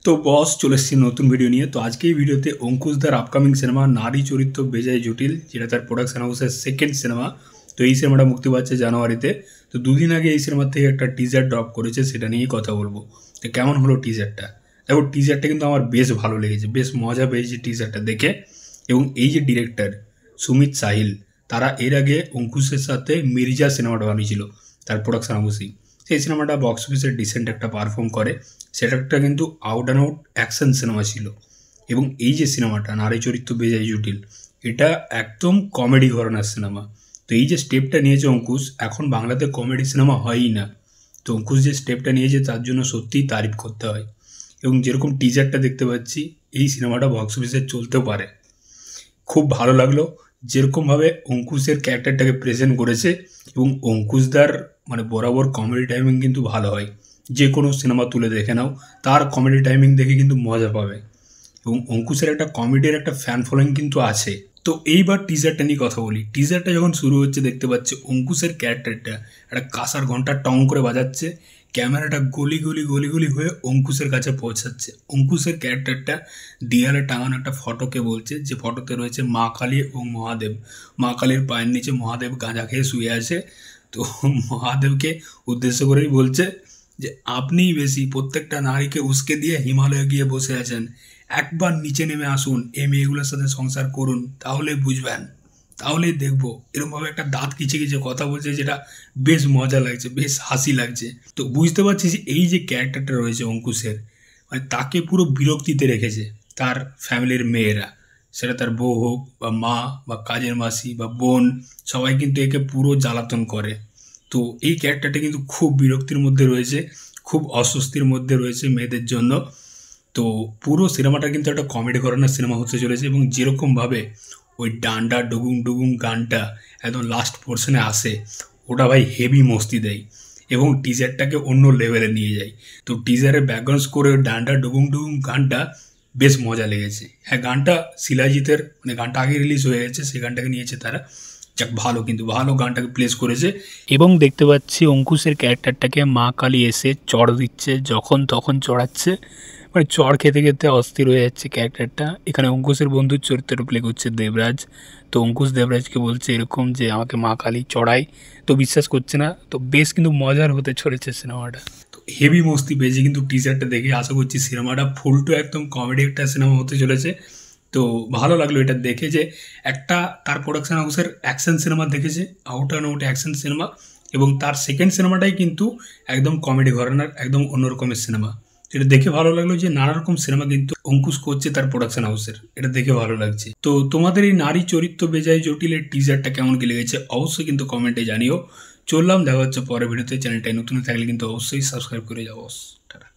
তো বস চলে এসেছি নতুন ভিডিও নিয়ে। তো আজকে এই ভিডিওতে অঙ্কুশদার আপকামিং সিনেমা নারী চরিত্র বেজায় জটিল, যেটা তার প্রোডাকশন হাউসের সেকেন্ড সিনেমা। তো এই সিনেমাটা মুক্তি পাচ্ছে জানুয়ারিতে। তো দুদিন আগে এই সিনেমার থেকে একটা টিজার ড্রপ করেছে, সেটা নিয়েই কথা বলবো। তো কেমন হলো টিজারটা? দেখো, টিজারটা কিন্তু আমার বেশ ভালো লেগেছে, বেশ মজা পেয়েছি টিজারটা দেখে। এবং এই যে ডিরেক্টর সুমিত সাহিল, তারা এর আগে অঙ্কুশের সাথে মির্জা সিনেমাটা বানিয়েছিল তার প্রোডাকশন হাউসেই। সেই সিনেমাটা বক্স অফিসে ডিসেন্ট একটা পারফর্ম করে। সেটা একটা কিন্তু out and out action cinema ছিল। এবং এই যে সিনেমাটা নারী চরিত্র বেজায় জটিল, এটা একদম কমেডি ঘরানার সিনেমা। তো এই যে স্টেপটা নিয়েছে অঙ্কুশ, এখন বাংলাতে কমেডি সিনেমা হয়ই না। তো অঙ্কুশ যে স্টেপটা নিয়েছে তার জন্য সত্যিই তারিফ করতে হয়। এবং যেরকম টিজারটা দেখতে পাচ্ছি, এই সিনেমাটা বক্স অফিসে চলতেও পারে। খুব ভালো লাগলো যেরকমভাবে অঙ্কুশের ক্যারেক্টারটাকে প্রেজেন্ট করেছে। এবং অঙ্কুশদার মানে বরাবর কমেডি টাইমিং কিন্তু ভালো হয়। যে কোনো সিনেমা তুলে দেখে নাও, তার কমেডি টাইমিং দেখে কিন্তু মজা পাবে। এবং অঙ্কুশের একটা কমেডির একটা ফ্যান ফলোয়িং কিন্তু আছে। তো এইবার টিজারটা নিয়ে কথা বলি। টিজারটা যখন শুরু হচ্ছে, দেখতে পাচ্ছে অঙ্কুশের ক্যারেক্টারটা একটা কাঁসার ঘন্টা টং করে বাজাচ্ছে, ক্যামেরাটা গলি গলি গলি গলি হয়ে অঙ্কুশের কাছে পৌঁছাচ্ছে। অঙ্কুশের ক্যারেক্টারটা দেয়ালে টাঙানো একটা ফটোকে বলছে, যে ফটোতে রয়েছে মা কালী এবং মহাদেব। মা কালীর পায়ের নিচে মহাদেব গাঁজা খেয়ে শুয়ে আছে। তো মহাদেবকে উদ্দেশ্য করেই বলছে যে আপনিই বেশি, প্রত্যেকটা নারীকে উস্কে দিয়ে হিমালয়ে গিয়ে বসে আছেন, একবার নিচে নেমে আসুন, এই মেয়েগুলোর সাথে সংসার করুন, তাহলে বুঝবেন, তাহলেই দেখবো। এরকমভাবে একটা দাঁত কিচে কিচে কথা বলছে, যেটা বেশ মজা লাগছে, বেশ হাসি লাগছে। তো বুঝতে পারছি যে এই যে ক্যারেক্টারটা রয়েছে অঙ্কুশের, মানে তাকে পুরো বিরক্তিতে রেখেছে তার ফ্যামিলির মেয়েরা। সেটা তার বউ হোক বা মা বা কাজের মাসি বা বোন, সবাই কিন্তু একে পুরো জ্বালাতন করে। তো এই ক্যারেক্টারটা কিন্তু খুব বিরক্তির মধ্যে রয়েছে, খুব অস্বস্তির মধ্যে রয়েছে মেয়েদের জন্য। তো পুরো সিনেমাটা কিন্তু একটা কমেডি ঘরানার সিনেমা হতে চলেছে। এবং যেরকমভাবে ওই ডান্ডা ডুগুং ডুগুং গানটা একদম লাস্ট পোর্শনে আসে, ওটা ভাই হেভি মস্তি দেয় এবং টিজারটাকে অন্য লেভেলে নিয়ে যায়। তো টিজারের ব্যাকগ্রাউন্ড স্কোরে ওই ডান্ডা ডুগুং ডুগুং গানটা বেশ মজা লেগেছে। হ্যাঁ, গানটা শিলাজিতের, মানে গানটা আগে রিলিজ হয়ে গেছে, সেই গানটাকে নিয়েছে তারা। যাক, ভালো, কিন্তু ভালো গানটাকে প্লেস করেছে। এবং দেখতে পাচ্ছি অঙ্কুশের ক্যারেক্টারটাকে মা কালী এসে চড় দিচ্ছে, যখন তখন চড়াচ্ছে, মানে চড় খেতে খেতে অস্থির হয়ে যাচ্ছে ক্যারেক্টারটা। এখানে অঙ্কুশের বন্ধুর চরিত্রটা প্লে করছে দেবরাজ। তো অঙ্কুশ দেবরাজকে বলছে এরকম যে আমাকে মা কালী চড়াই, তো বিশ্বাস করছে না। তো বেশ কিন্তু মজার হতে চলেছে সিনেমাটা। তো হেভি মস্তি পেয়েছে কিন্তু টিজারটা দেখে। আশা করছি সিনেমাটা ফুল টু একদম কমেডি একটা সিনেমা হতে চলেছে। তো ভালো লাগলো এটা দেখে যে একটা তার প্রোডাকশন হাউসের অ্যাকশন সিনেমা দেখেছে, out and out action cinema. এবং তার সেকেন্ড সিনেমাটাই কিন্তু একদম কমেডি ঘরানার, একদম অন্য রকমের সিনেমা। এটা দেখে ভালো লাগলো যে নানা রকম সিনেমা কিন্তু অঙ্কুশ করছে তার প্রোডাকশন হাউসের, এটা দেখে ভালো লাগছে। তো তোমাদের এই নারী চরিত্র বেজায় জটিলের টিজারটা কেমন কি লেগেছে অবশ্যই কিন্তু কমেন্টে জানিও। চললাম, দেখা হচ্ছে পরের ভিডিওতে। চ্যানেলটাই নতুন থাকলে কিন্তু অবশ্যই সাবস্ক্রাইব করে যাও। টাটা।